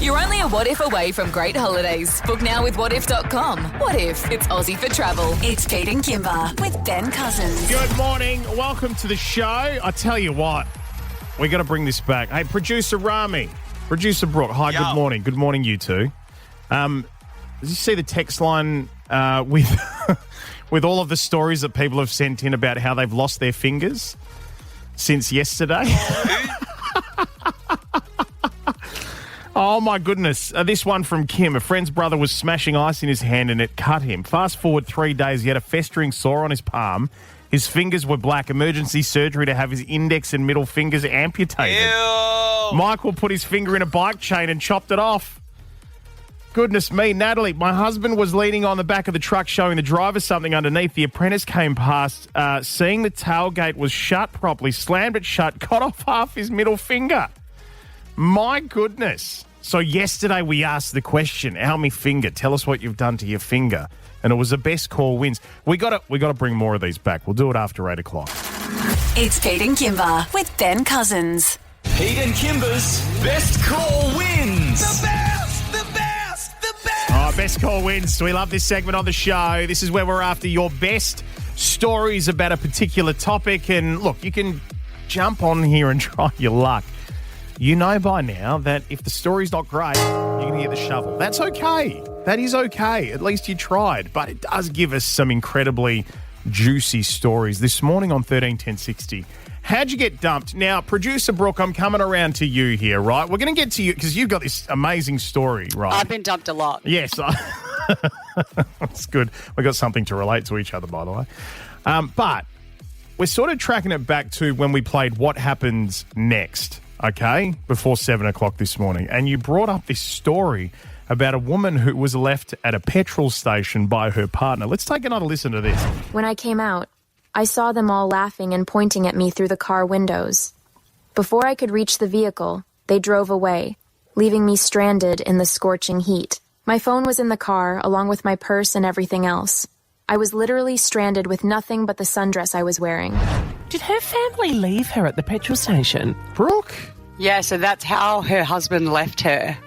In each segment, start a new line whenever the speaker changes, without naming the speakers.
You're only a what if away from great holidays. Book now with whatif.com. What if it's Aussie for travel? It's Pete and Kimber with Ben Cousins.
Good morning. Welcome to the show. I tell you what, we got to bring this back. Hey, producer Rami, producer Brooke. Hi,
Yo.
good morning. Good morning, you two. Did you see the text line with with all of the stories that people have sent in about how they've lost their fingers since yesterday? Oh, my goodness. This one from Kim. A friend's brother was smashing ice in his hand and it cut him. Fast forward 3 days, he had a festering sore on his palm. His fingers were black. Emergency surgery to have his index and middle fingers amputated.
Ew.
Michael put his finger in a bike chain and chopped it off. Goodness me. Natalie, my husband was leaning on the back of the truck showing the driver something underneath. The apprentice came past, seeing the tailgate was shut properly, slammed it shut, cut off half his middle finger. My goodness. So yesterday we asked the question, how many finger? Tell us what you've done to your finger. And it was the best call wins. We got to bring more of these back. We'll do it after 8 o'clock.
It's Pete and Kimber with Ben Cousins.
Pete and Kimber's best call wins. The best, the best, the best.
Oh, best call wins. We love this segment on the show. This is where we're after your best stories about a particular topic. And look, you can jump on here and try your luck. You know by now that if the story's not great, you're going to get the shovel. That's okay. That is okay. At least you tried. But it does give us some incredibly juicy stories. This morning on 131060, how'd you get dumped? Now, producer Brooke, I'm coming around to you here, right? We're going to get to you because you've got this amazing story, right?
I've been dumped a lot.
Yes. That's good. We've got something to relate to each other, by the way. But we're sort of tracking it back to when we played What Happens Next. Okay, before 7 o'clock this morning. And you brought up this story about a woman who was left at a petrol station by her partner. Let's take another listen to this.
When I came out, I saw them all laughing and pointing at me through the car windows. Before I could reach the vehicle, they drove away, leaving me stranded in the scorching heat. My phone was in the car, along with my purse and everything else. I was literally stranded with nothing but the sundress I was wearing.
Did her family leave her at the petrol station?
Brooke?
Yeah, so that's how her husband left her.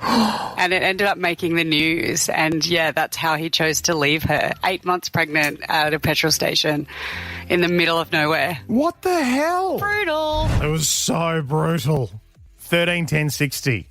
And it ended up making the news. And yeah, that's how he chose to leave her. 8 months pregnant at a petrol station in the middle of nowhere.
What the hell?
Brutal.
It was so brutal. 131060.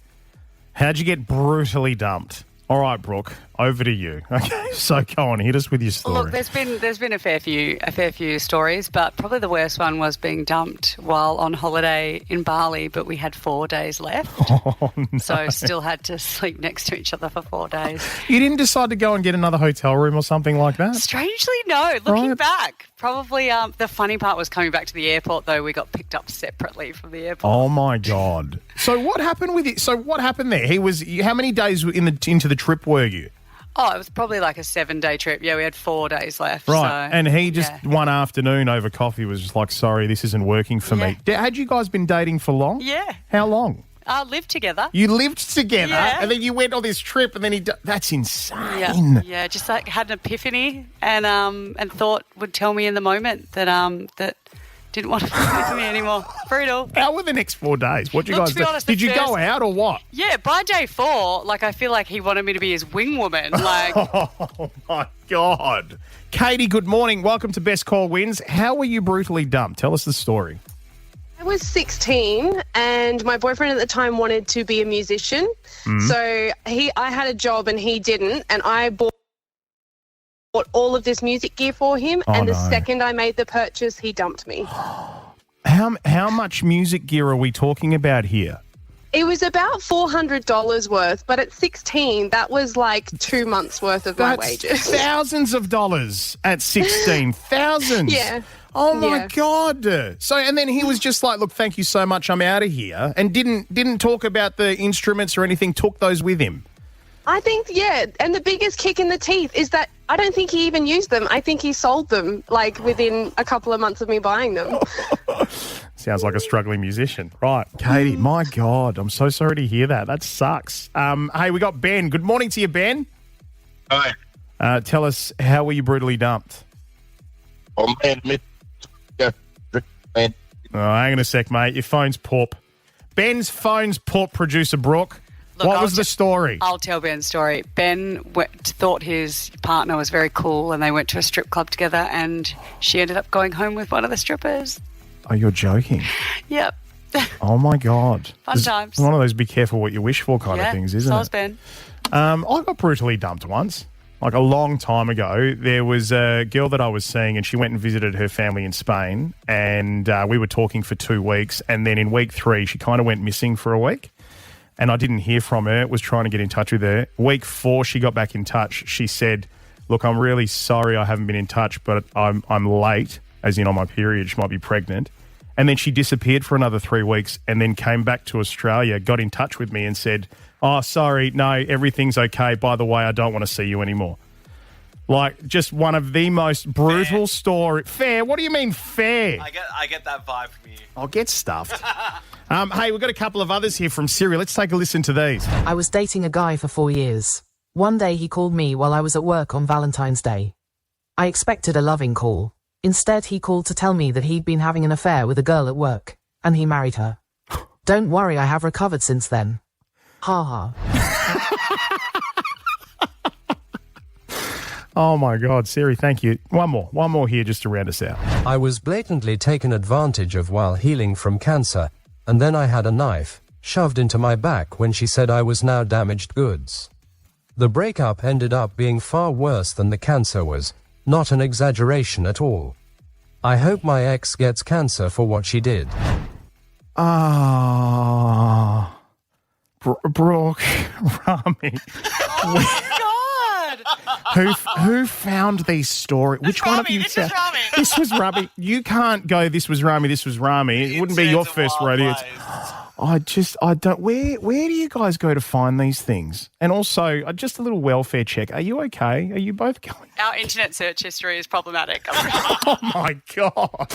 How'd you get brutally dumped? All right, Brooke, over to you. Okay, so go on, hit us with your story.
Look, there's been a fair few stories, but probably the worst one was being dumped while on holiday in Bali, but we had 4 days left.
Oh, no.
So still had to sleep next to each other for 4 days.
You didn't decide to go and get another hotel room or something like that?
Strangely, no. Looking
Right.
back, probably the funny part was coming back to the airport, though. We got picked up separately from the airport.
Oh, my God. So what happened with it? So what happened there? How many days into the trip were you?
Oh, it was probably like a 7-day trip. Yeah, we had 4 days left.
Right,
So,
and he just
yeah.
one afternoon over coffee was just like, sorry, this isn't working for me. Had you guys been dating for long?
Yeah.
How long?
Lived together.
You lived together,
Yeah.
and then you went on this trip, and then that's insane.
Yeah, just like had an epiphany and thought would tell me in the moment that that didn't want to be with me anymore. Brutal.
How were the next 4 days? What did you
Look,
guys
to be
do?
honest,
Did
the
you go
first-
out or what?
Yeah, by day 4, like I feel like he wanted me to be his wing woman. Like,
Oh, my God. Katie, good morning. Welcome to Best Call Wins. How were you brutally dumped? Tell us the story.
I was 16 and my boyfriend at the time wanted to be a musician. So I had a job and he didn't, and I bought all of this music gear for him, and the second I made the purchase, he dumped me.
How much music gear are we talking about here?
It was about $400 worth, but at 16, that was like 2 months worth of my wages.
Thousands of dollars at 16. Thousands.
Yeah.
Oh, my
Yeah.
God. So, and then he was just like, look, thank you so much, I'm out of here, and didn't talk about the instruments or anything, took those with him.
I think, yeah, and the biggest kick in the teeth is that I don't think he even used them. I think he sold them, like, within a couple of months of me buying them.
Sounds like a struggling musician. Right, Katie, my God, I'm so sorry to hear that. That sucks. Hey, we got Ben. Good morning to you, Ben.
Hi.
Tell us, how were you brutally dumped?
Oh, man, man.
Oh, hang on a sec, mate. Your phone's poop. Ben's phone's poop, producer Brooke.
Look,
What was the story?
I'll tell Ben's story. Ben thought his partner was very cool and they went to a strip club together and she ended up going home with one of the strippers.
Oh, you're joking.
Yep.
Oh, my God.
Fun times.
It's one of those be careful what you wish for kind of things, isn't
so
it?
was Ben.
I got brutally dumped once. Like a long time ago, there was a girl that I was seeing and she went and visited her family in Spain and we were talking for 2 weeks and then in week 3 she kind of went missing for a week and I didn't hear from her, was trying to get in touch with her. Week 4 she got back in touch. She said, look, I'm really sorry I haven't been in touch but I'm late, as in on my period, she might be pregnant. And then she disappeared for another 3 weeks and then came back to Australia, got in touch with me and said, oh, sorry, no, everything's okay. By the way, I don't want to see you anymore. Like, just one of the most brutal stories. Fair? What do you mean fair?
I get that vibe from you.
I'll get stuffed. Hey, we've got a couple of others here from Syria. Let's take a listen to these.
I was dating a guy for 4 years. One day he called me while I was at work on Valentine's Day. I expected a loving call. Instead, he called to tell me that he'd been having an affair with a girl at work, and he married her. Don't worry, I have recovered since then. Ha ha.
Oh, my God, Siri, thank you. One more here just to round us out.
I was blatantly taken advantage of while healing from cancer, and then I had a knife shoved into my back when she said I was now damaged goods. The breakup ended up being far worse than the cancer was. Not an exaggeration at all. I hope my ex gets cancer for what she did.
Brooke, Rami.
Oh,
God! Who found these stories? Which one of you?
This was Rami.
This was Rami. You can't go, this was Rami, this was Rami. It wouldn't be your first rodeo. I don't. Where do you guys go to find these things? And also, just a little welfare check. Are you okay? Are you both going?
Our internet search history is problematic.
Oh, my God.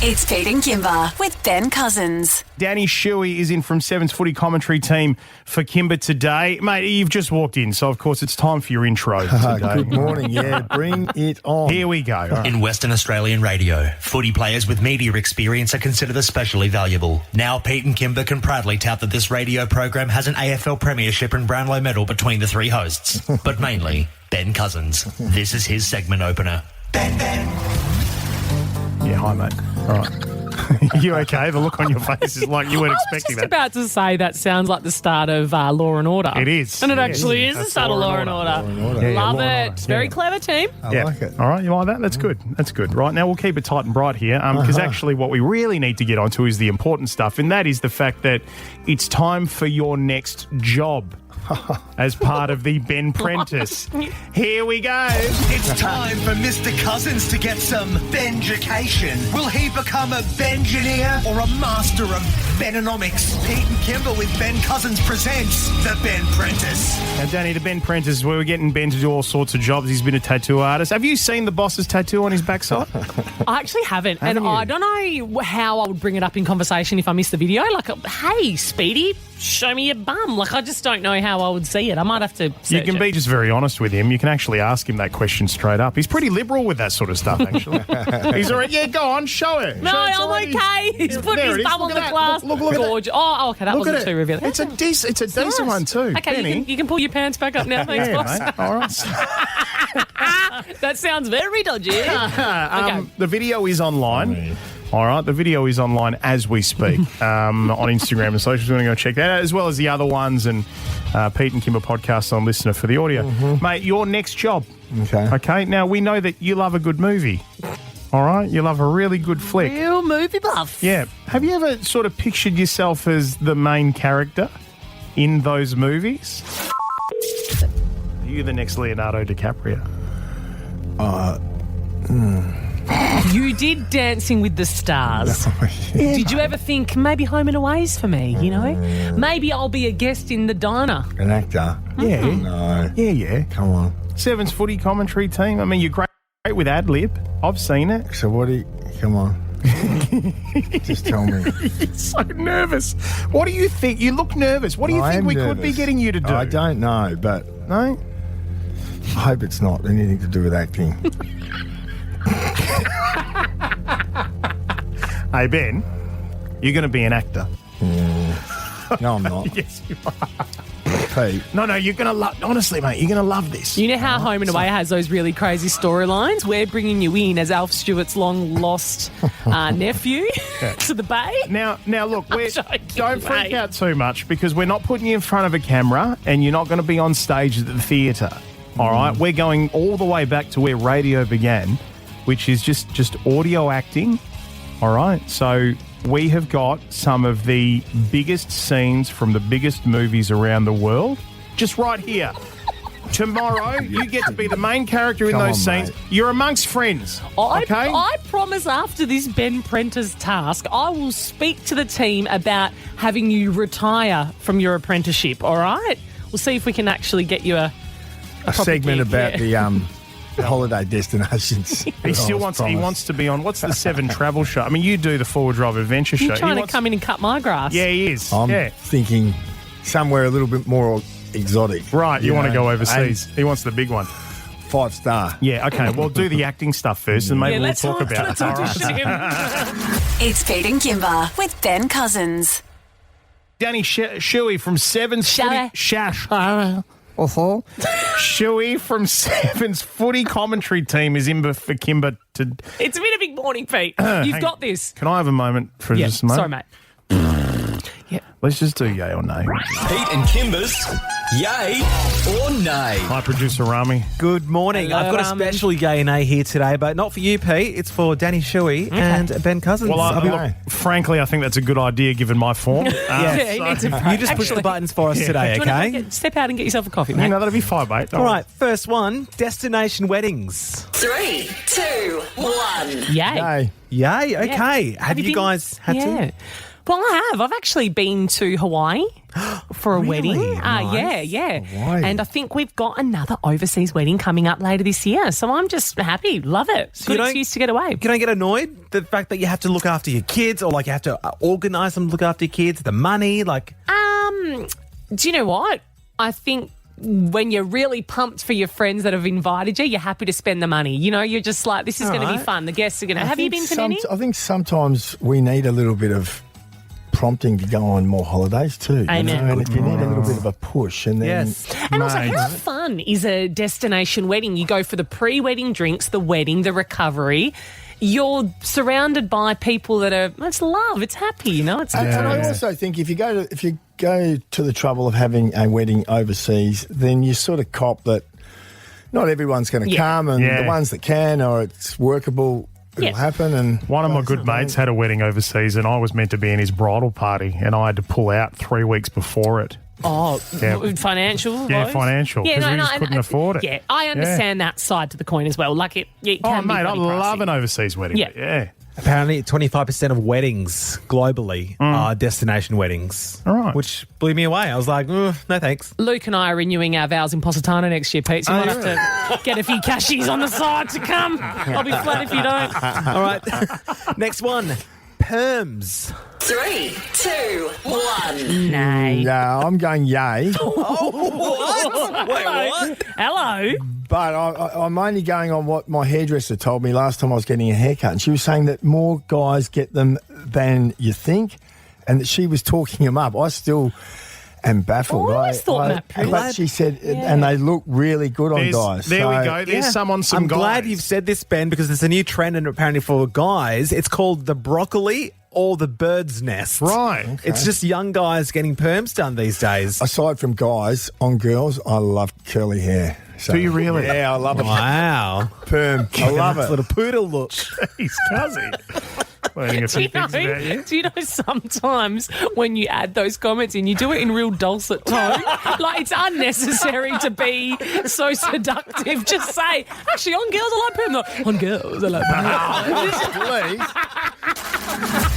It's Pete and Kimber with Ben Cousins.
Dani Shuey is in from Seven's footy commentary team for Kimber today. Mate, you've just walked in, so of course it's time for your intro today.
Good morning, yeah. Bring it on.
Here we go. Right.
In Western Australian radio, footy players with media experience are considered especially valuable. Now Pete and Kimber can proudly tout that this radio program has an AFL premiership and Brownlow medal between the three hosts. But mainly, Ben Cousins. This is his segment opener. Ben.
Yeah, hi, mate. All right. You okay? The look on your face is like you weren't expecting that.
I was just about to say that sounds like the start of Law and Order.
It is.
And it actually is the start of Law and Order.
Yeah,
Love
Law and
it.
Order.
Very clever team.
I like it.
All right, you like that? That's good. That's good. Right, now we'll keep it tight and bright here because actually what we really need to get onto is the important stuff, and that is the fact that it's time for your next job as part of the Ben-Prentice. Here we go.
It's time for Mr. Cousins to get some Benjication. Will he become a Bengineer or a master of Benomics? Pete and Kimber with Ben Cousins presents the Ben-Prentice.
Now, Dani, the Ben-Prentice, we were getting Ben to do all sorts of jobs. He's been a tattoo artist. Have you seen the boss's tattoo on his backside?
I actually haven't.
Haven't
and
you?
I don't know how I would bring it up in conversation if I missed the video. Like, hey, Speedy, show me your bum. Like, I just don't know how I would see it. I might have to search
You can
it.
be just very honest with him. You can actually ask him that question straight up. He's pretty liberal with that sort of stuff, actually. He's already, yeah, go on, show it.
No, I'm okay. He's putting
There it
his
is.
bum
Look
on
at
the
that.
glass.
Look at that.
Gorgeous. Oh, okay, that
Look at
wasn't
it.
too revealing.
It's a decent one too.
Okay,
Benny.
you can pull your pants back up now. Thanks,
Yeah,
boss.
mate. All right.
That sounds very dodgy. Okay.
The video is online. All right, the video is online as we speak on Instagram and socials. We're going to go check that out, as well as the other ones and Pete and Kimber podcasts on Listener for the audio. Mate, your next job. Okay, now we know that you love a good movie. All right, you love a really good flick.
Real movie buff.
Yeah. Have you ever sort of pictured yourself as the main character in those movies? Are you the next Leonardo DiCaprio?
You did Dancing with the Stars. Did you ever think maybe Home and Away's for me, you know? Maybe I'll be a guest in the diner.
An actor?
Yeah.
No.
Yeah.
Come on.
Seven's footy commentary team. I mean, you're great with ad-lib. I've seen it.
So what do you... Come on. Just tell me.
You're so nervous. What do you think? You look nervous. What do you
I
think
am
we
nervous.
could be getting you to do?
I don't know, but...
No?
I hope it's not anything to do with acting.
Hey, Ben, you're going to be an actor.
No, I'm not.
Yes, you are.
Pete.
No, you're going to love... Honestly, mate, you're going to love this.
You know how Home and Away has those really crazy storylines? We're bringing you in as Alf Stewart's long-lost nephew to the Bay.
Now, look, don't freak
mate.
out too much because we're not putting you in front of a camera and you're not going to be on stage at the theatre, all right? We're going all the way back to where radio began, which is just audio acting, all right? So we have got some of the biggest scenes from the biggest movies around the world just right here. Tomorrow, you get to be the main character in those scenes. Mate. You're amongst friends, okay?
I promise after this Ben-Prentice task, I will speak to the team about having you retire from your apprenticeship, all right? We'll see if we can actually get you a
segment
gig,
about the holiday destinations.
He still wants to be on, what's the 7 travel show? I mean, you do the 4-Drive Adventure show.
You're trying to come in and cut my grass.
Yeah, he is.
I'm thinking somewhere a little bit more exotic.
Right, you want to go overseas. He wants the big one.
5-star.
Yeah, okay. Well, do the acting stuff first and maybe we'll talk about it. All right.
It's Pete and Kimber with Ben Cousins.
Dani Shuey from 7's Shuey from 7's footy commentary team is in for Kimber to...
It's been a big morning, Pete. You've got this.
Can I have a moment for just a moment?
Sorry, mate.
Let's just do yay or nay.
Pete and Kimber's yay or nay.
Hi, producer Rami.
Good morning.
Hello,
I've got
Rami.
a special yay and nay here today, but not for you, Pete. It's for Dani Shuey and Ben Cousins.
Well, look, frankly, I think that's a good idea given my form.
You just push the buttons for us today,
Do you
okay?
want to step out and get yourself a coffee, mate?
No, that'll be fine, mate.
All right, first one, destination weddings.
3, 2, 1.
Yay.
Yay, okay.
Yeah.
Have you guys had to?
Well, I have. I've actually been to Hawaii for a wedding.
Nice.
Yeah.
Hawaii.
And I think we've got another overseas wedding coming up later this year. So I'm just happy. Love it.
So
Good excuse to get away.
Can I get annoyed? The fact that you have to look after your kids or like you have to organise them to look after your kids, the money, like...
Do you know what? I think when you're really pumped for your friends that have invited you, you're happy to spend the money. You know, you're just like, this is going to be fun. The guests are going to... Have you been to any?
I think sometimes we need a little bit of prompting to go on more holidays too.
Amen.
You know? And if you need a little bit of a push and then...
And also, how fun is a destination wedding? You go for the pre-wedding drinks, the wedding, the recovery. You're surrounded by people that are... It's love. It's happy, you know?
And I also think if you go to the trouble of having a wedding overseas, then you sort of cop that not everyone's going to come, and the ones that can, or it's workable... It'll happen. And
one of my good mates had a wedding overseas, and I was meant to be in his bridal party, and I had to pull out 3 weeks before it.
Oh, financial?
Yeah, financial, because we just couldn't afford it.
Yeah, I understand that side to the coin as well. Like it can
oh,
be
mate, I
pretty
love
pricey.
an overseas wedding. Yeah.
Apparently, 25% of weddings globally are destination weddings.
All right.
Which blew me away. I was like, no thanks.
Luke and I are renewing our vows in Positano next year, Pete, so you might have to get a few cashies on the side to come. I'll be flat if you don't.
All right. Next one. Perms.
3, 2, 1.
Nay.
No, I'm going yay.
What? Wait, what?
Hello.
But I'm only going on what my hairdresser told me last time I was getting a haircut. And she was saying that more guys get them than you think, and that she was talking them up. I still am baffled.
I always thought that, Pete.
But she said, and they look really good on guys.
There
So-
we go. There's some
I'm
guys.
glad you've said this, Ben, because there's a new trend, and apparently for guys, it's called the broccoli or the bird's nest.
Right.
It's just young guys getting perms done these days.
Aside from guys, on girls, I love curly hair. So,
Do you really?
Yeah, I love it.
Wow.
Perm. I love
Nice
it.
little poodle look.
He's cuzzy. Learning a
Do
few things about you.
you know sometimes when you add those comments in, you do it in real dulcet tone? Like, it's unnecessary to be so seductive. Just say, actually, on girls, I like perm. Like, on girls, I like perm.
Please.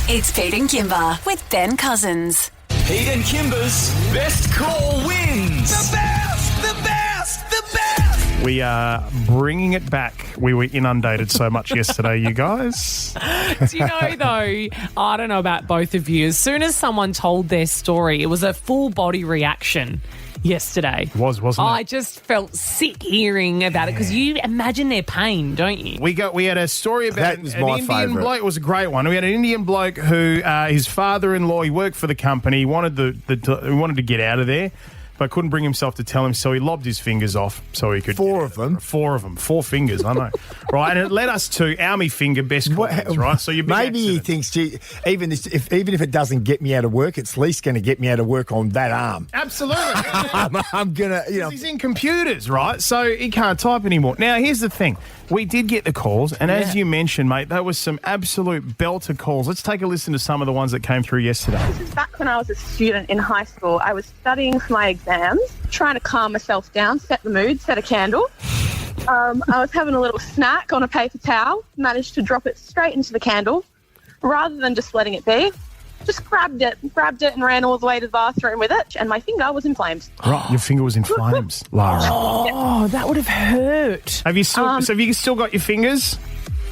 It's Pete and Kimber with Ben Cousins.
Pete and Kimber's best call wins. The best, the best, the best.
We are bringing it back. We were inundated so much yesterday, you guys.
Do you know, though, I don't know about both of you. As soon as someone told their story, it was a full body reaction yesterday.
It was, wasn't it?
I just felt sick hearing about it because you imagine their pain, don't you?
We had a story about
That was
an
my
Indian
favourite.
bloke. It was a great one. We had an Indian bloke who his father-in-law, he worked for the company, he wanted to get out of there. but couldn't bring himself to tell him, so he lobbed his fingers off so he could...
Four of them?
4 fingers, I know. Right, and it led us to Almy Finger best comments, right? So you
maybe he thinks, gee, even if it doesn't get me out of work, it's at least going to get me out of work on that arm.
Absolutely.
I'm going to,
He's in computers, right? So he can't type anymore. Now, here's the thing. We did get the calls, and as you mentioned, mate, there was some absolute belter calls. Let's take a listen to some of the ones that came through yesterday.
This is back when I was a student in high school. I was studying for my exams, trying to calm myself down, set the mood, set a candle. I was having a little snack on a paper towel, managed to drop it straight into the candle, rather than just letting it be. Just grabbed it and ran all the way to the bathroom with it, and my finger was in flames.
Right, your finger was in flames, Lara.
Oh, that would have hurt.
Have you still got your fingers?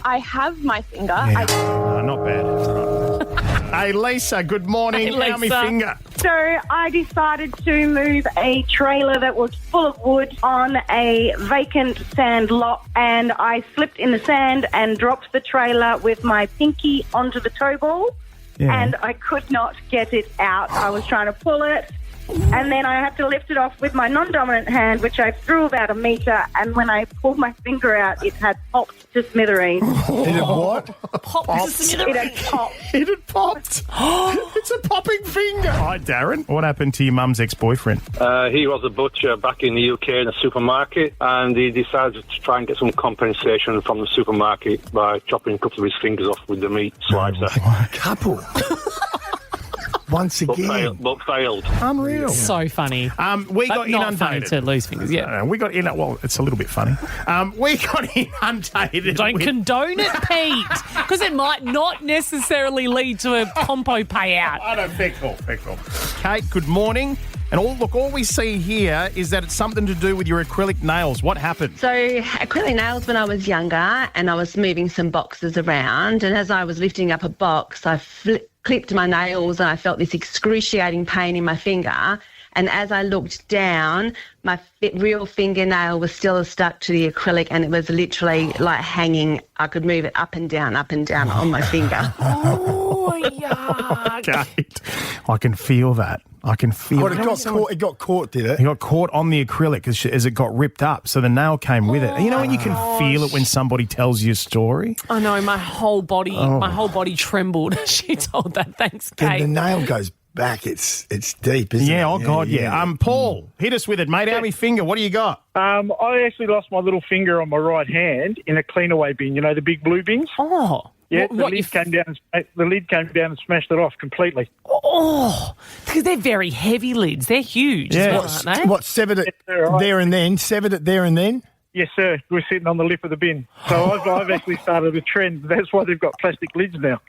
I have my finger.
Yeah. Not bad. Hey, Lisa, good morning.
Hey,
Almy
Lisa.
Finger.
So I decided to move a trailer that was full of wood on a vacant sand lot, and I slipped in the sand and dropped the trailer with my pinky onto the tow ball.
Yeah.
And I could not get it out. I was trying to pull it, and then I had to lift it off with my non-dominant hand, which I threw about a metre, and when I pulled my finger out, it had popped to smithereens.
It had what?
Popped to smithereens.
It had popped.
It had popped. It's a popping finger. Hi, Darren. What happened to your mum's ex-boyfriend?
He was a butcher back in the UK in a supermarket, and he decided to try and get some compensation from the supermarket by chopping a couple of his fingers off with the meat slicer.
Couple. Once again.
But failed.
Unreal.
So funny.
We
But
got
not funny
inundated.
to lose fingers, yeah.
We got well, it's a little bit funny. We got inundated.
Don't condone it, Pete, because it might not necessarily lead to a compo payout.
I don't think so. Kate, good morning. And all we see here is that it's something to do with your acrylic nails. What happened?
So acrylic nails when I was younger, and I was moving some boxes around, and as I was lifting up a box, I clipped my nails and I felt this excruciating pain in my finger. And as I looked down, my real fingernail was still stuck to the acrylic, and it was literally like hanging. I could move it up and down on my finger.
Oh, yuck.
Kate, I can feel that. I can feel
It got caught, did it?
It got caught on the acrylic as it got ripped up, so the nail came with it. And you know when you can feel it when somebody tells you a story?
I know, my whole body trembled as she told that. Thanks, Kate.
The nail goes back. It's deep, isn't it?
Yeah, oh God, yeah. Paul, hit us with it, mate. Almy Finger, what do you got?
I actually lost my little finger on my right hand in a clean away bin. You know, the big blue bins?
Oh.
Yeah, the lid came down and smashed it off completely.
Oh, because they're very heavy lids. They're huge as well, aren't they?
What, severed it there and then? Severed it there and then?
Yes, sir. We're sitting on the lip of the bin. So I've actually started a trend. That's why they've got plastic lids now.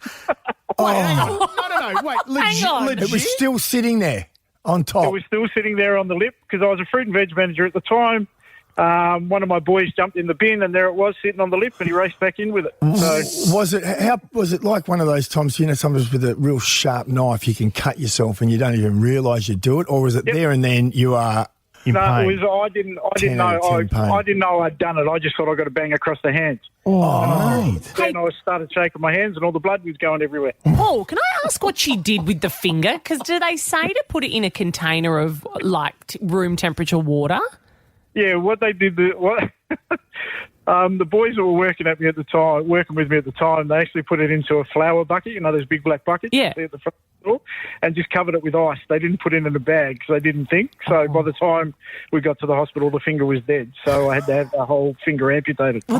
Hang
on. No. Wait, legit.
It was still sitting there on top.
It was still sitting there on the lip because I was a fruit and veg manager at the time. One of my boys jumped in the bin, and there it was sitting on the lip, and he raced back in with it. So,
was it like one of those times, sometimes with a real sharp knife you can cut yourself and you don't even realise you do it, or was it there and then you are in pain?
No, I didn't know. I didn't know I'd done it. I just thought I got a bang across the hands.
Oh, mate.
Then I started shaking my hands, and all the blood was going everywhere.
Paul, can I ask what she did with the finger? Because do they say to put it in a container of room temperature water?
Yeah, what they did, the boys that were working with me at the time, they actually put it into a flour bucket, those big black buckets at the front door, and just covered it with ice. They didn't put it in a bag because they didn't think. So by the time we got to the hospital, the finger was dead. So I had to have the whole finger amputated.
Well,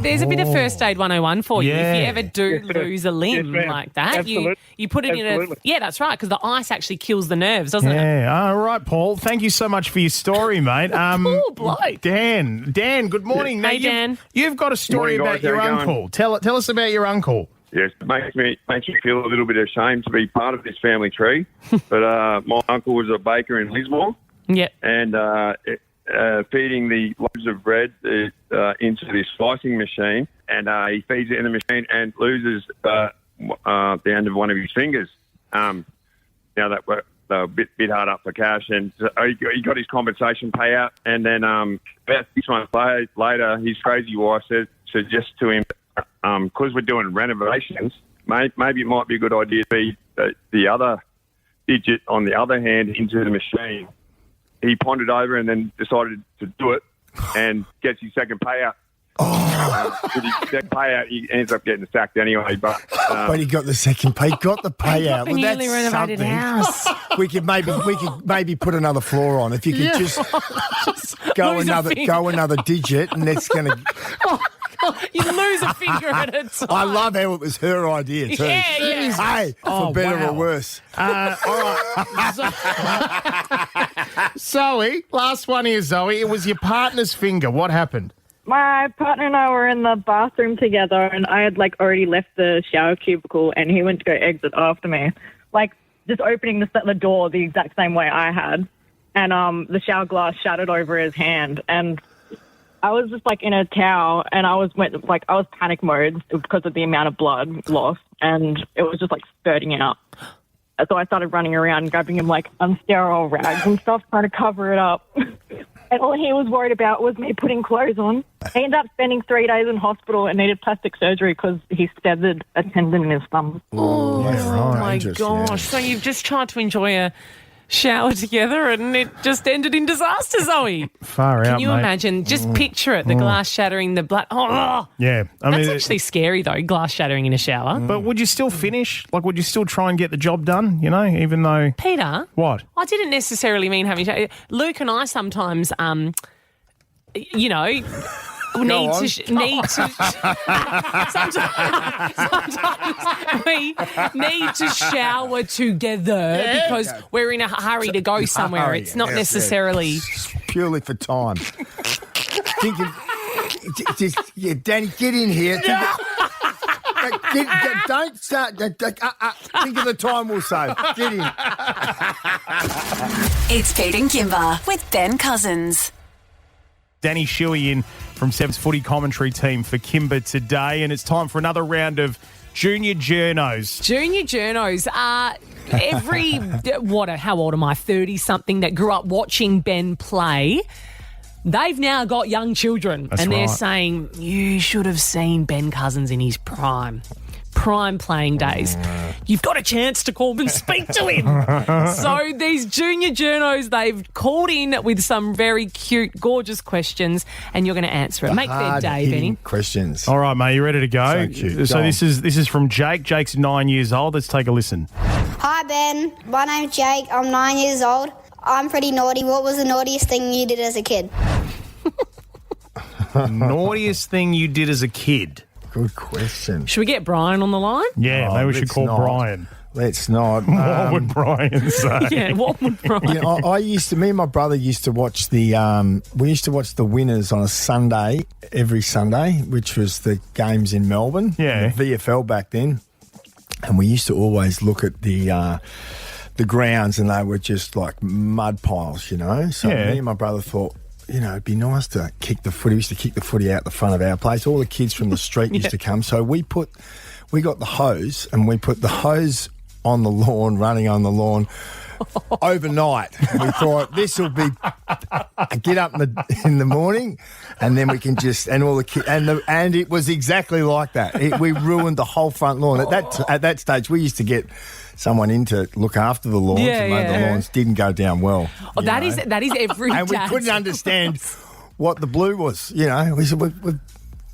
there's a bit of first aid 101 for you.
Yeah.
If you ever do lose a limb like that,
Absolutely.
you put it in a... Yeah, that's right, because the ice actually kills the nerves, doesn't it?
Yeah, all right, Paul. Thank you so much for your story, mate.
Poor bloke.
Dan, good morning.
Hey, Dan.
You've got a story
Morning,
about
guys.
your
How you
uncle. Tell us about your uncle.
Yes, it makes me feel a little bit ashamed to be part of this family tree. But my uncle was a baker in Lismore.
Yeah.
And feeding the loaves of bread into this slicing machine, and he feeds it in the machine and loses the end of one of his fingers. Now that were a bit hard up for cash, and he got his compensation payout. And then about 6 months later, his crazy wife suggests to him, because we're doing renovations, maybe it might be a good idea to feed the other digit on the other hand into the machine he pondered over and then decided to do it and gets his second payout. With his second payout, he ends up getting sacked anyway. But
he got the second pay. He got the payout.
Well,
that's
newly renovated
something.
house.
We could maybe put another floor on. If you could just go another digit, and that's going to.
You lose a finger at a time.
I love how it was her idea too.
Yeah.
Hey, for better or worse.
All right. Zoe, last one here, Zoe. It was your partner's finger. What happened?
My partner and I were in the bathroom together, and I had already left the shower cubicle, and he went to go exit after me, just opening the door the exact same way I had, and the shower glass shattered over his hand, and I was just in a towel, and I was panic mode because of the amount of blood lost, and it was just spurting out. So I started running around, grabbing him unsterile rags and stuff, trying to cover it up. And all he was worried about was me putting clothes on. He ended up spending 3 days in hospital and needed plastic surgery because he severed a tendon in his thumb.
Oh my gosh. Yeah. So you've just tried to enjoy a shower together and it just ended in disaster, Zoe.
Far out,
Can you
mate.
imagine? Just picture it, the glass shattering, the blood. Oh,
yeah.
That's actually scary, though, glass shattering in a shower.
But would you still finish? Would you still try and get the job done, even though...
Peter?
What?
I didn't necessarily mean having... Luke and I sometimes, need to sometimes we need to shower together because we're in a hurry to go somewhere. It's not necessarily
purely for time. Think of Dani, get in here. Don't start. Think of the time we'll save. Get in.
It's Pete and Kimber with Ben Cousins.
Dani, Shuey in from Sev's footy commentary team for Kimber today, and it's time for another round of Junior Journos.
Junior Journos are how old am I? 30-something that grew up watching Ben play. They've now got young children,
That's
and they're
right.
saying, you should have seen Ben Cousins in his prime playing days. You've got a chance to call and speak to him. So these Junior Journos, they've called in with some very cute, gorgeous questions, and you're going to answer it. Make their day, Benny.
Questions.
All right, mate, you ready to go?
So cute.
So
Go
this is from Jake. Jake's 9 years old. Let's take a listen.
Hi, Ben. My name's Jake. I'm 9 years old. I'm pretty naughty. What was the naughtiest thing you did as a kid?
Naughtiest thing you did as a kid?
Good question.
Should we get Brian on the line?
Yeah, maybe we should
let's
call
not.
Brian.
Let's not.
What would Brian say?
Yeah, what would Brian?
Me and my brother used to watch the Winners on a Sunday, every Sunday, which was the games in Melbourne.
Yeah.
The VFL back then. And we used to always look at the grounds, and they were just like mud piles, So
Yeah.
me and my brother thought, it'd be nice to kick the footy. We used to kick the footy out the front of our place. All the kids from the street used to come. So we got the hose, and we put the hose on the lawn, running on the lawn overnight. We thought this will be get up in the morning, and then we can just and all the kids and it was exactly like that. We ruined the whole front lawn. At that stage, we used to get someone in to look after the lawns, and the lawns didn't go down well.
Oh, that is every
and we
dad's
couldn't understand what the blue was. We said we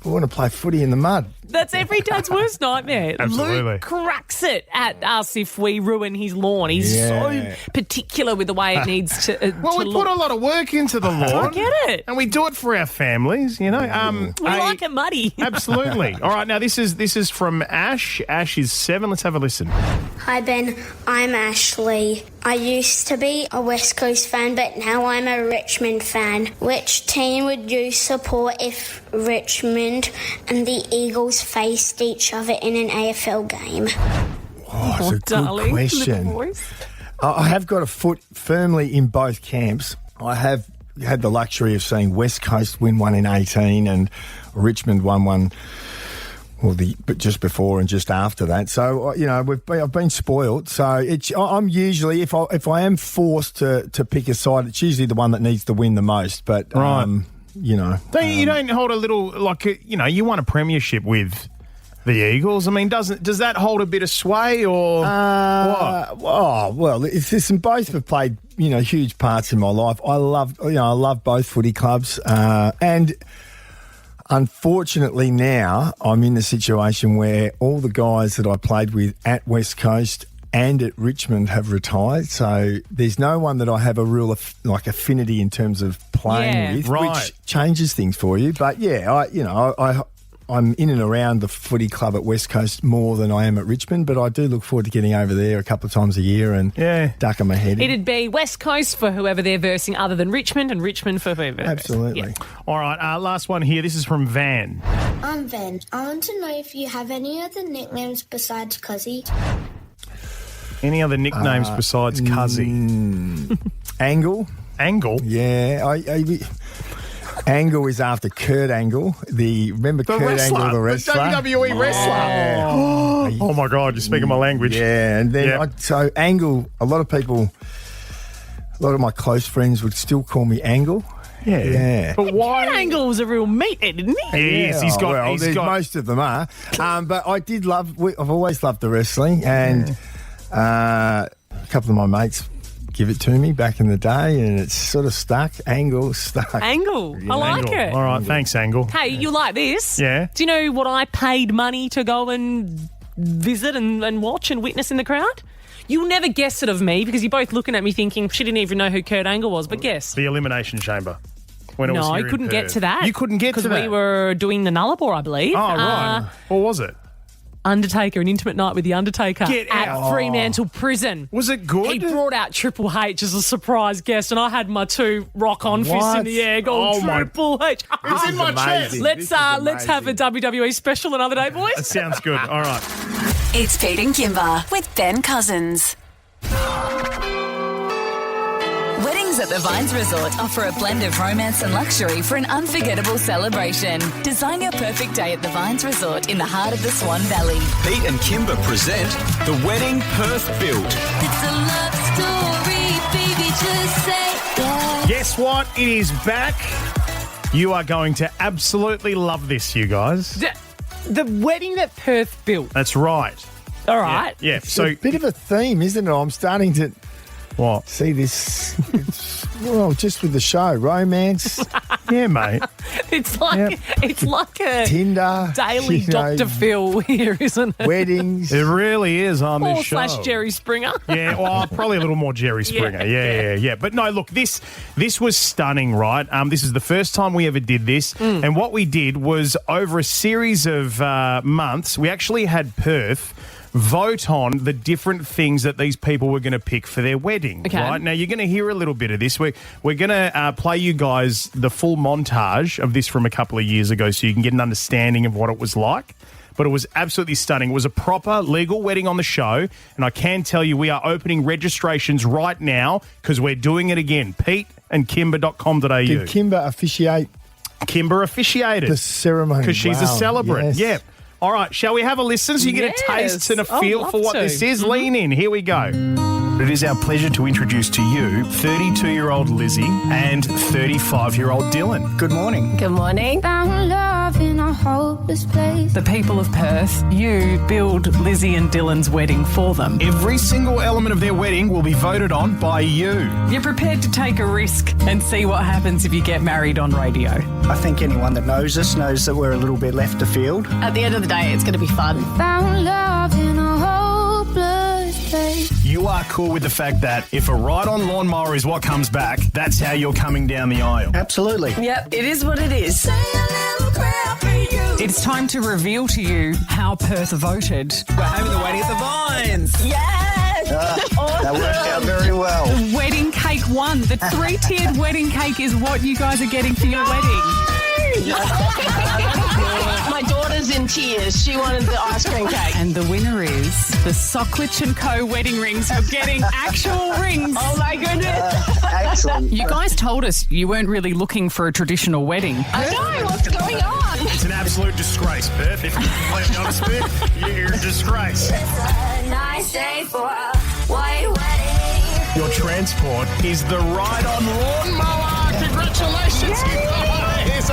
want to play footy in the mud.
That's every dad's worst nightmare.
Absolutely.
Luke cracks it at us if we ruin his lawn. He's so particular with the way it needs to
Well, we put a lot of work into the lawn.
I get it.
And we do it for our families,
We like it muddy.
Absolutely. All right, now this is from Ash. Ash is 7. Let's have a listen.
Hi, Ben. I'm Ashley. I used to be a West Coast fan, but now I'm a Richmond fan. Which team would you support if Richmond and the Eagles faced each other in an AFL game?
Oh, it's a good question. I have got a foot firmly in both camps. I have had the luxury of seeing West Coast win one in 18 and Richmond won one. But just before and just after that. So, I've been spoiled. So I'm usually, if I am forced to pick a side, it's usually the one that needs to win the most. But,
Right. You don't hold a little, you won a premiership with The Eagles? I mean, does that hold a bit of sway or what?
Oh, well, listen, both have played, huge parts in my life. I love both footy clubs. And unfortunately now I'm in the situation where all the guys that I played with at West Coast and at Richmond have retired. So there's no one that I have a real affinity in terms of playing with, which changes things for you. But yeah, I'm in and around the footy club at West Coast more than I am at Richmond, but I do look forward to getting over there a couple of times a year and ducking my head in.
It'd be West Coast for whoever they're versing other than Richmond, and Richmond for whoever.
Absolutely.
Yeah.
All right, last one here. This is from Van.
I'm Van. I want to know if you have any other nicknames besides Cuzzy.
Any other nicknames besides Cuzzy?
Angle.
Angle?
Yeah. Angle is after Kurt Angle. Remember Kurt
wrestler,
Angle, the wrestler?
The WWE wrestler.
Yeah.
Oh my God, you're speaking my language.
Yeah, and then so Angle, a lot of my close friends would still call me Angle. Yeah.
But why?
Kurt Angle was a real meathead, isn't he?
He is. He's got.
Most of them are. But I've always loved the wrestling, and a couple of my mates give it to me back in the day, and it's sort of stuck. Angle stuck.
Angle. I like it.
All right, thanks, Angle.
Hey, you like this?
Yeah.
Do you know what I paid money to go and visit and watch and witness in the crowd? You'll never guess it of me because you're both looking at me thinking she didn't even know who Kurt Angle was, but guess.
The Elimination Chamber. When it was
No,
here
I couldn't
in
get
Perth.
to that.
You couldn't get to that?
Because we were doing the Nullarbor, I believe.
Oh, right. What was it?
Undertaker, an intimate night with the Undertaker at Fremantle Prison.
Was it good?
He brought out Triple H as a surprise guest, and I had my two rock-on fists in the air going, Triple H.
It's in my chest.
Let's have a WWE special another day, boys.
That sounds good. All right.
It's Pete and Kimber with Ben Cousins. Weddings at the Vines Resort offer a blend of romance and luxury for an unforgettable celebration. Design your perfect day at the Vines Resort in the heart of the Swan Valley.
Pete and Kimber present The Wedding Perth Built.
It's a love story, baby, just say yeah.
Guess what? It is back. You are going to absolutely love this, you guys.
The wedding that Perth built.
That's right.
All right.
Yeah.
It's
So
a bit of a theme, isn't it? I'm starting to see this. Just with the show, romance.
Yeah, mate.
It's like a
Tinder,
daily Dr. Phil here, isn't it?
Weddings.
It really is on this show.
/ Jerry Springer.
Yeah, well, probably a little more Jerry Springer. Yeah. But no, look, this was stunning, right? This is the first time we ever did this. And what we did was over a series of months, we actually had Perth vote on the different things that these people were going to pick for their wedding.
Okay.
Right? Now, you're going to hear a little bit of this. We're going to play you guys the full montage of this from a couple of years ago so you can get an understanding of what it was like. But it was absolutely stunning. It was a proper legal wedding on the show, and I can tell you we are opening registrations right now because we're doing it again. PeteandKimber.com.au.
Did Kimber officiate?
Kimber officiated
the ceremony.
Because she's a celebrant.
Yes.
Yeah. All right, shall we have a listen so you get a taste and a feel for what this is? Lean in. Here we go. It is our pleasure to introduce to you 32-year-old Lizzie and 35-year-old Dylan.
Good morning.
Good morning.
Found love in a hopeless place.
The people of Perth, you build Lizzie and Dylan's wedding for them.
Every single element of their wedding will be voted on by you.
You're prepared to take a risk and see what happens if you get married on radio.
I think anyone that knows us knows that we're a little bit left of field.
At the end of the day, it's going to be fun.
Found love in a hopeless place.
You are cool with the fact that if a ride-on lawnmower is what comes back, that's how you're coming down the aisle.
Absolutely.
Yep, it is what it is. It's time to reveal to you how Perth voted.
We're having the wedding at the Vines.
Yes!
Awesome. That worked out very well.
Wedding cake 1. The 3-tiered wedding cake is what you guys are getting for your wedding.
My daughter's in tears. She wanted the ice cream cake.
And the winner is the Socklich & Co. wedding rings for getting actual rings.
Oh, my goodness.
Excellent.
You guys told us you weren't really looking for a traditional wedding.
I know. What's going on?
It's an absolute disgrace, Perth. If I'm completely honest, Perth, you're a disgrace.
It's a nice day for a white wedding.
Your transport is the ride-on lawnmower. Congratulations, you guys.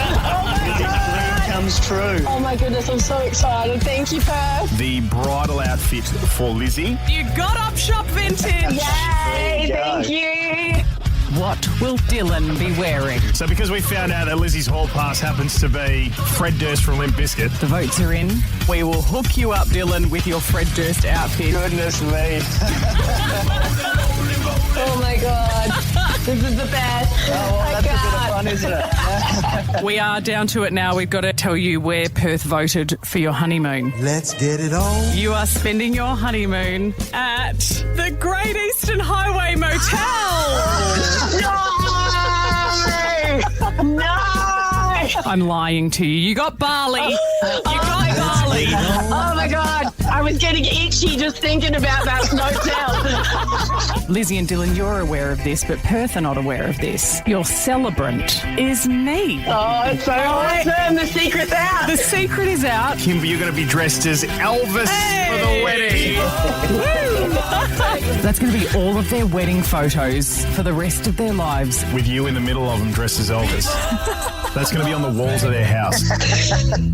Dream comes
true.
Oh my goodness, I'm so excited. Thank you, Perth.
The bridal outfit for Lizzie.
You got up shop vintage.
Yay, thank you.
What will Dylan be wearing?
So because we found out that Lizzie's hall pass happens to be Fred Durst from Limp Bizkit.
The votes are in. We will hook you up, Dylan, with your Fred Durst outfit.
Goodness me.
Oh my God. This is the best.
Oh, well, that's a bit of fun, isn't it?
We are down to it now. We've got to tell you where Perth voted for your honeymoon.
Let's get it on.
You are spending your honeymoon at the Great Eastern Highway Motel.
No!
I'm lying to you. You got Bali. You got Bali.
Oh my God. I was getting itchy just thinking about that motel.
Lizzie and Dylan, you're aware of this, but Perth are not aware of this. Your celebrant is me.
Oh, it's so awesome. The secret's out.
The secret is out.
Kimber, you're going to be dressed as Elvis for the wedding.
That's going to be all of their wedding photos for the rest of their lives.
With you in the middle of them dressed as Elvis. That's going to be on the walls of their house.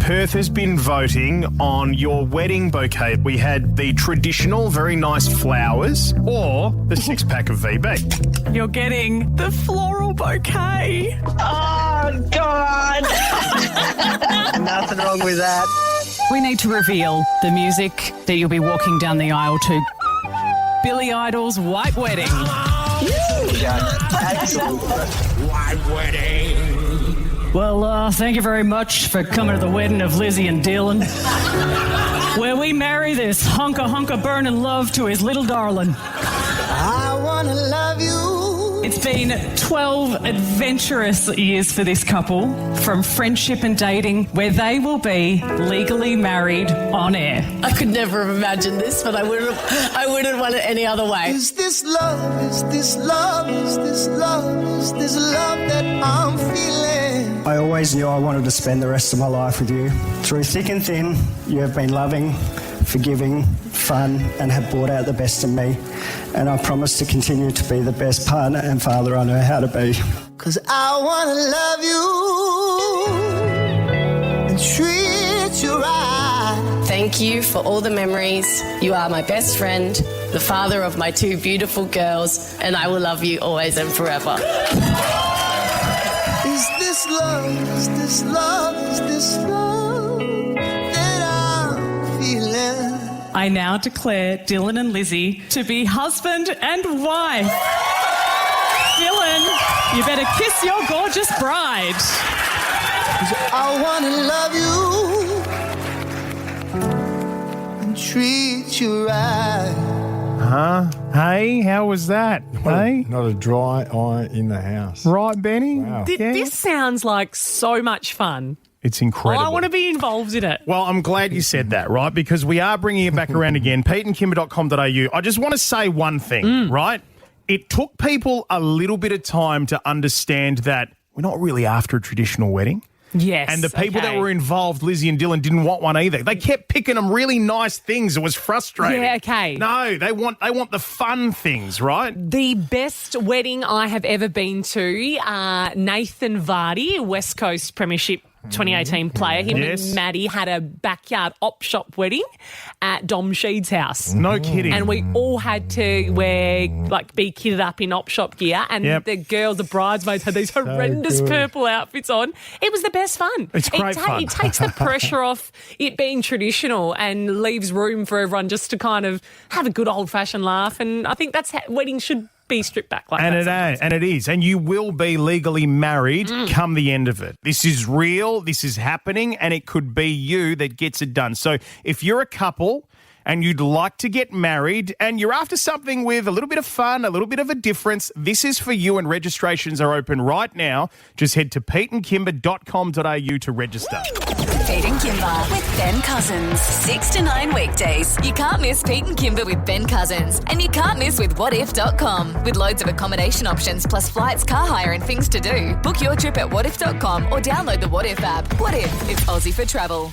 Perth has been voting on your wedding bouquet. We had the traditional, very nice flowers or the 6-pack of VB.
You're getting the floral bouquet.
Oh, God.
Nothing wrong with that.
We need to reveal the music that you'll be walking down the aisle to. Billy Idol's White Wedding.
White wedding.
Well, thank you very much for coming to the wedding of Lizzie and Dylan, where we marry this hunka burning love to his little darling.
I want to love you.
It's been 12 adventurous years for this couple, from friendship and dating, where they will be legally married on air.
I could never have imagined this, but I wouldn't want it any other way.
Is this love? Is this love? Is this love? Is this love that I'm feeling?
I always knew I wanted to spend the rest of my life with you. Through thick and thin, you have been loving, forgiving, fun, and have brought out the best in me. And I promise to continue to be the best partner and father I know how to be.
'Cause I want to love you and treat you right.
Thank you for all the memories. You are my best friend, the father of my 2 beautiful girls, and I will love you always and forever.
Is this love? Is this love? Is this love that I'm feeling?
I now declare Dylan and Lizzie to be husband and wife. Dylan, you better kiss your gorgeous bride.
'Cause I want to love you and treat you right.
Huh? Hey, how was that? Hey?
Not a dry eye in the house.
Right, Benny?
Wow.
This sounds like so much fun.
It's incredible.
I want to be involved in it.
Well, I'm glad you said that, right? Because we are bringing it back around again. PeteandKimber.com.au. I just want to say one thing, right? It took people a little bit of time to understand that we're not really after a traditional wedding.
Yes.
And the people that were involved, Lizzie and Dylan, didn't want one either. They kept picking them really nice things. It was frustrating.
Yeah, okay.
No, they want the fun things, right?
The best wedding I have ever been to, Nathan Vardy, West Coast Premiership 2018 player. Him and Maddie had a backyard op shop wedding at Dom Sheed's house.
No kidding.
And we all had to be kitted up in op shop gear. And the girls, the bridesmaids, had these horrendous purple outfits on. It was the best fun.
It's great fun.
It takes the pressure off it being traditional and leaves room for everyone just to kind of have a good old-fashioned laugh. And I think that's how weddings should be stripped back like that.
And it is. And you will be legally married come the end of it. This is real. This is happening. And it could be you that gets it done. So if you're a couple and you'd like to get married and you're after something with a little bit of fun, a little bit of a difference, this is for you, and registrations are open right now. Just head to peteandkimber.com.au to register.
Pete and Kimber with Ben Cousins. 6 to 9 weekdays. You can't miss Pete and Kimber with Ben Cousins. And you can't miss with whatif.com. With loads of accommodation options plus flights, car hire and things to do. Book your trip at whatif.com or download the What If app. What if it's Aussie for travel?